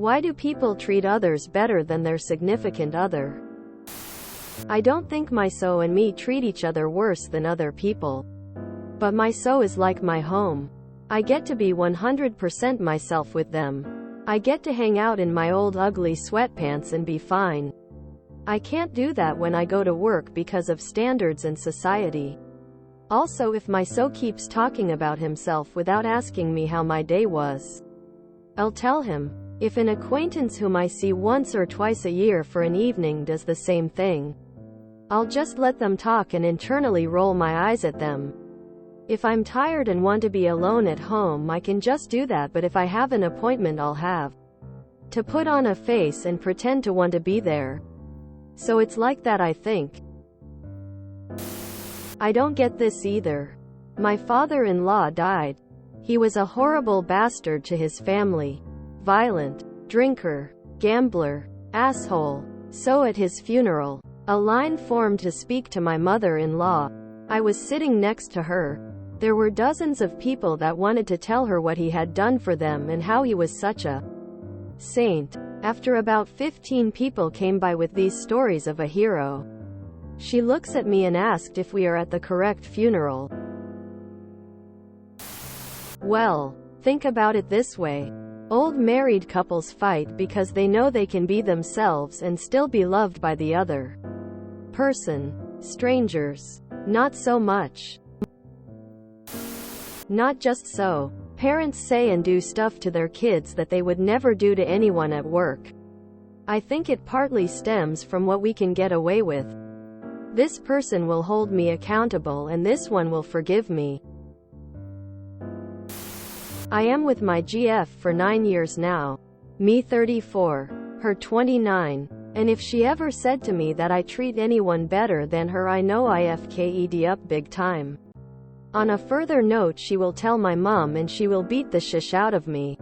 Why do people treat others better than their significant other? I don't think my so and me treat each other worse than other people. But my so is like my home. I get to be 100% myself with them. I get to hang out in my old ugly sweatpants and be fine. I can't do that when I go to work because of standards and society. Also, if my so keeps talking about himself without asking me how my day was, I'll tell him. If an acquaintance whom I see once or twice a year for an evening does the same thing, I'll just let them talk and internally roll my eyes at them. If I'm tired and want to be alone at home, I can just do that, but if I have an appointment, I'll have to put on a face and pretend to want to be there. So it's like that, I think. I don't get this either. My father-in-law died. He was a horrible bastard to his family. Violent, drinker, gambler, asshole. So at his funeral, a line formed to speak to my mother-in-law. I was sitting next to her. There were dozens of people that wanted to tell her what he had done for them and how he was such a saint. After about 15 people came by with these stories of a hero, she looks at me and asked if we are at the correct funeral. Well, think about it this way. Old married couples fight because they know they can be themselves and still be loved by the other person. Strangers, not so much. Not just so. Parents say and do stuff to their kids that they would never do to anyone at work. I think it partly stems from what we can get away with. This person will hold me accountable and this one will forgive me. I am with my GF for 9 years now. Me 34. Her 29. And if she ever said to me that I treat anyone better than her, I know I FKED up big time. On a further note, she will tell my mom and she will beat the shish out of me.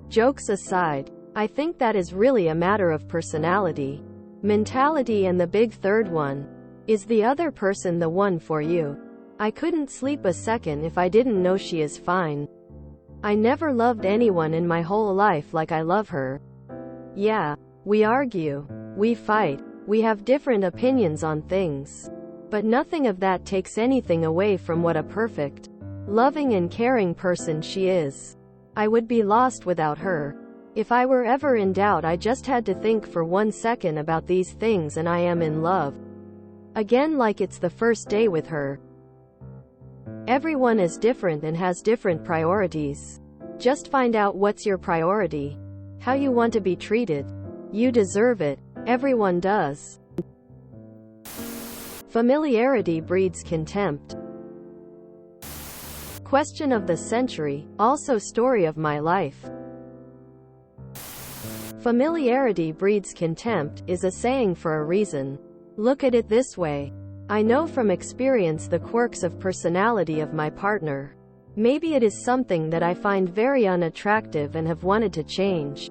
Jokes aside, I think that is really a matter of personality, mentality, and the big third one. Is the other person the one for you? I couldn't sleep a second if I didn't know she is fine. I never loved anyone in my whole life like I love her. Yeah, we argue, we fight, we have different opinions on things. But nothing of that takes anything away from what a perfect, loving and caring person she is. I would be lost without her. If I were ever in doubt, I just had to think for 1 second about these things and I am in love. Again, like it's the first day with her. Everyone is different and has different priorities. Just find out what's your priority. How you want to be treated. You deserve it. Everyone does. Familiarity breeds contempt. Question of the century, also story of my life. Familiarity breeds contempt is a saying for a reason. Look at it this way. I know from experience the quirks of personality of my partner. Maybe it is something that I find very unattractive and have wanted to change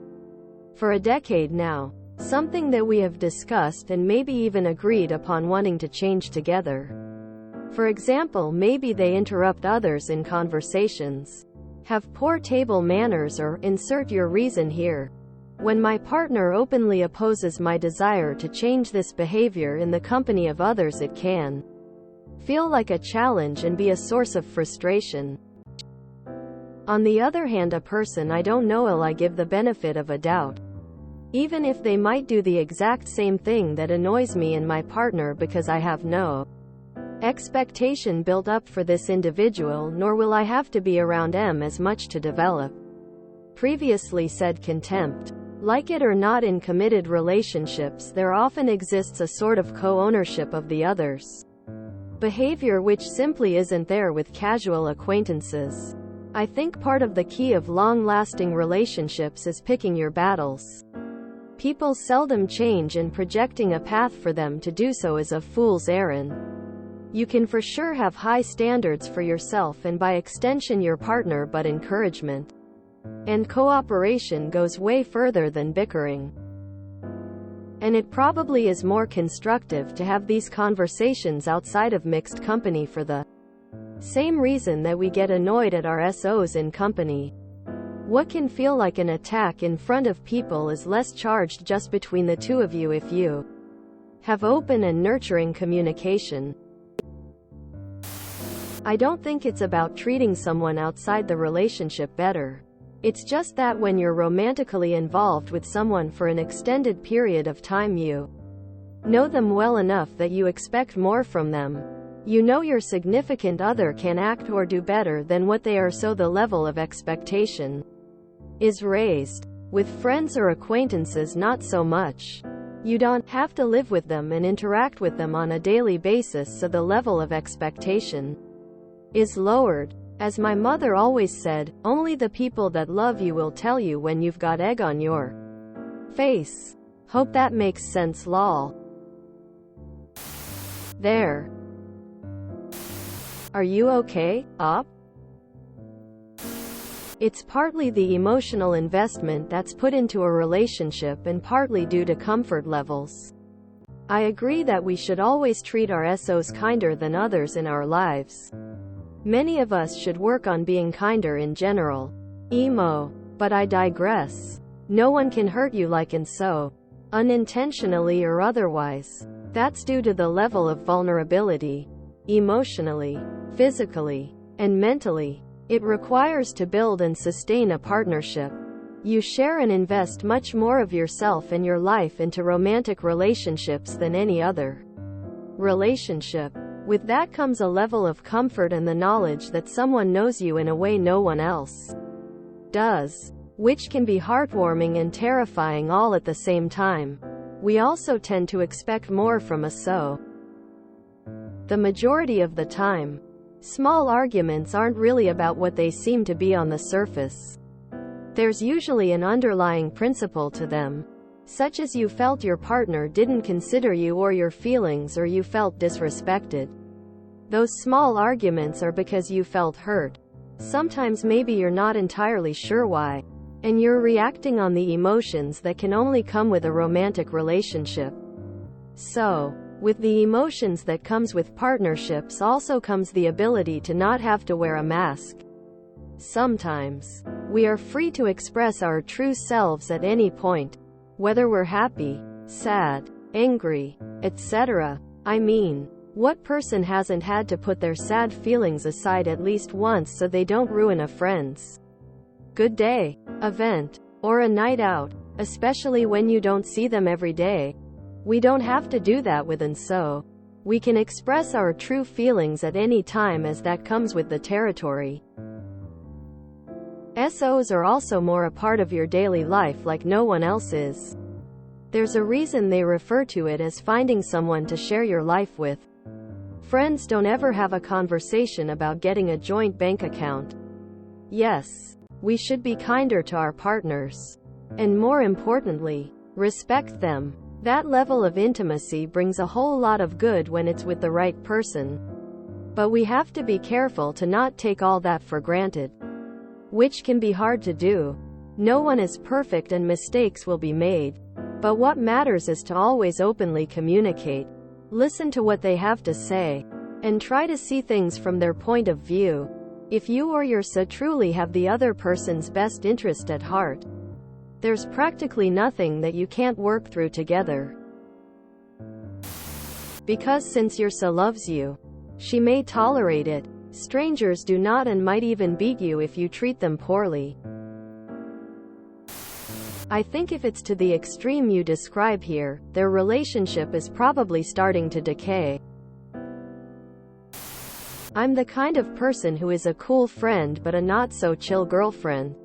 for a decade now. Something that we have discussed and maybe even agreed upon wanting to change together. For example, maybe they interrupt others in conversations, have poor table manners, or insert your reason here. When my partner openly opposes my desire to change this behavior in the company of others, it can feel like a challenge and be a source of frustration. On the other hand, a person I don't know, I give the benefit of a doubt. Even if they might do the exact same thing that annoys me in my partner, because I have no expectation built up for this individual, nor will I have to be around them as much to develop previously said contempt. Like it or not, in committed relationships there often exists a sort of co-ownership of the other's behavior which simply isn't there with casual acquaintances. I think part of the key of long-lasting relationships is picking your battles. People seldom change, and projecting a path for them to do so is a fool's errand. You can for sure have high standards for yourself and by extension your partner, but encouragement and cooperation goes way further than bickering. And it probably is more constructive to have these conversations outside of mixed company for the same reason that we get annoyed at our SOs in company. What can feel like an attack in front of people is less charged just between the two of you if you have open and nurturing communication. I don't think it's about treating someone outside the relationship better. It's just that when you're romantically involved with someone for an extended period of time, you know them well enough that you expect more from them. You know your significant other can act or do better than what they are, so the level of expectation is raised. With friends or acquaintances, not so much. You don't have to live with them and interact with them on a daily basis, so the level of expectation is lowered. As my mother always said, only the people that love you will tell you when you've got egg on your face. Hope that makes sense, lol. There. Are you okay, op? It's partly the emotional investment that's put into a relationship and partly due to comfort levels. I agree that we should always treat our SOs kinder than others in our lives. Many of us should work on being kinder in general. Emo. But I digress. No one can hurt you like and so, unintentionally or otherwise. That's due to the level of vulnerability, emotionally, physically, and mentally, it requires to build and sustain a partnership. You share and invest much more of yourself and your life into romantic relationships than any other relationship. With that comes a level of comfort and the knowledge that someone knows you in a way no one else does, which can be heartwarming and terrifying all at the same time. We also tend to expect more from a SO. The majority of the time, small arguments aren't really about what they seem to be on the surface. There's usually an underlying principle to them, such as you felt your partner didn't consider you or your feelings, or you felt disrespected. Those small arguments are because you felt hurt. Sometimes maybe you're not entirely sure why, and you're reacting on the emotions that can only come with a romantic relationship. So, with the emotions that comes with partnerships also comes the ability to not have to wear a mask. Sometimes, we are free to express our true selves at any point, whether we're happy, sad, angry, etc. I mean, what person hasn't had to put their sad feelings aside at least once so they don't ruin a friend's good day, event, or a night out, especially when you don't see them every day? We don't have to do that with and so. We can express our true feelings at any time, as that comes with the territory. SOs are also more a part of your daily life like no one else is. There's a reason they refer to it as finding someone to share your life with. Friends don't ever have a conversation about getting a joint bank account. Yes, we should be kinder to our partners. And more importantly, respect them. That level of intimacy brings a whole lot of good when it's with the right person. But we have to be careful to not take all that for granted, which can be hard to do. No one is perfect and mistakes will be made. But what matters is to always openly communicate. Listen to what they have to say, and try to see things from their point of view. If you or your SO truly have the other person's best interest at heart, there's practically nothing that you can't work through together. Because since your SO loves you, she may tolerate it. Strangers do not and might even beat you if you treat them poorly. I think if it's to the extreme you describe here, their relationship is probably starting to decay. I'm the kind of person who is a cool friend but a not-so-chill girlfriend.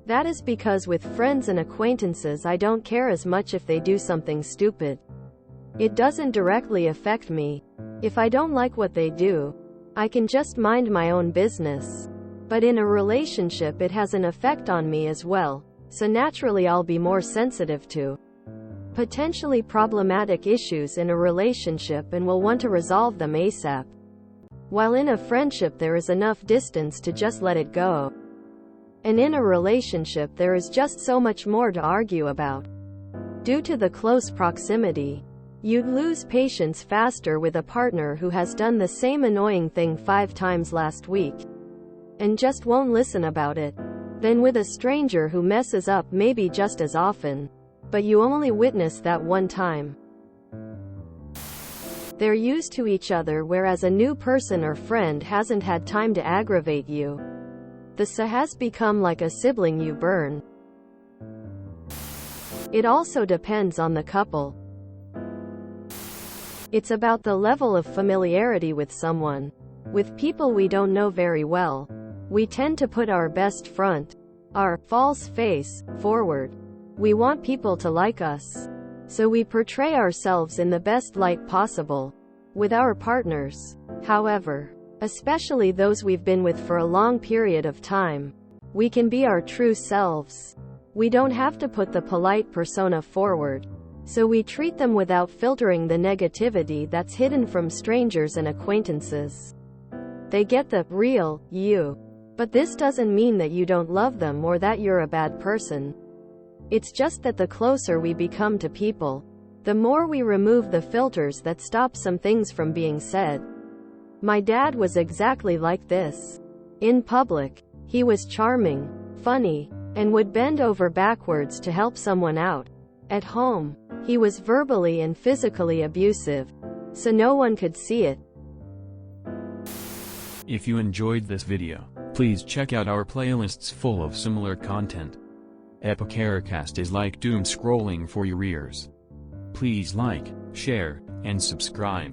That is because with friends and acquaintances I don't care as much if they do something stupid. It doesn't directly affect me. If I don't like what they do, I can just mind my own business. But in a relationship it has an effect on me as well. So naturally I'll be more sensitive to potentially problematic issues in a relationship and will want to resolve them ASAP. While in a friendship there is enough distance to just let it go. And in a relationship there is just so much more to argue about. Due to the close proximity, you'd lose patience faster with a partner who has done the same annoying thing 5 times last week and just won't listen about it. than with a stranger who messes up maybe just as often, but you only witness that one time. They're used to each other, whereas a new person or friend hasn't had time to aggravate you. The SA has become like a sibling you burn. It also depends on the couple. It's about the level of familiarity with someone. With people we don't know very well, we tend to put our best front, our false face, forward. We want people to like us, so we portray ourselves in the best light possible. With our partners, however, especially those we've been with for a long period of time, we can be our true selves. We don't have to put the polite persona forward, so we treat them without filtering the negativity that's hidden from strangers and acquaintances. They get the real you. But this doesn't mean that you don't love them or that you're a bad person. It's just that the closer we become to people, the more we remove the filters that stop some things from being said. My dad was exactly like this. In public, he was charming, funny, and would bend over backwards to help someone out. At home, he was verbally and physically abusive, so no one could see it. If you enjoyed this video, please check out our playlists full of similar content. TooAfraidToAsk is like doom scrolling for your ears. Please like, share, and subscribe.